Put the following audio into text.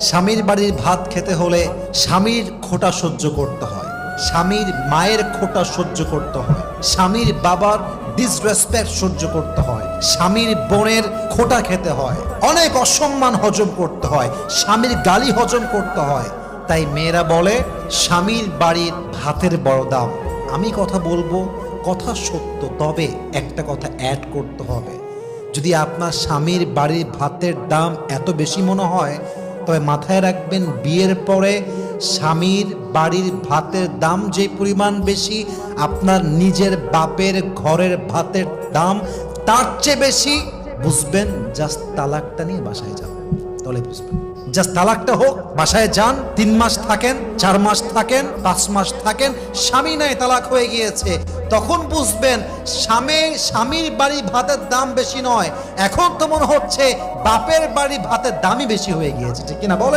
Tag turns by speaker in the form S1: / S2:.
S1: স্বামীর বাড়ির ভাত খেতে হলে স্বামীর খোঁটা সহ্য করতে হয়, স্বামীর মায়ের খোঁটা সহ্য করতে হয়, স্বামীর বাবার ডিসরেসপেক্ট সহ্য করতে হয়, স্বামীর বোনের খোঁটা খেতে হয়, অনেক অসম্মান হজম করতে হয়, স্বামীর গালি হজম করতে হয়। তাই মেয়েরা বলে স্বামীর বাড়ির ভাতের বড় দাম। আমি কথা বলবো, কথা সত্য, তবে একটা কথা অ্যাড করতে হবে। যদি আপনার স্বামীর বাড়ির ভাতের দাম এত বেশি মনে হয়, তবে মাথায় রাখবেন বিয়ের পরে স্বামীর বাড়ির ভাতের দাম যে পরিমাণ বেশি, আপনার নিজের বাপের ঘরের ভাতের দাম তার চেয়ে বেশি। বুঝবেন, জাস্ট তালাকটা নিয়ে বাসায় যান, তাহলে বুঝবেন। জাস্ট তালাকটা হোক, বাসায় যান, 3 মাস থাকেন, 4 মাস থাকেন, 5 মাস থাকেন, স্বামী নাই তালাক হয়ে গিয়েছে, তখন বুঝবেন স্বামীর বাড়ি ভাতের দাম বেশি নয়, এখন তো মনে হচ্ছে বাপের বাড়ি ভাতের দামই বেশি হয়ে গিয়েছে। ঠিক কিনা বলে?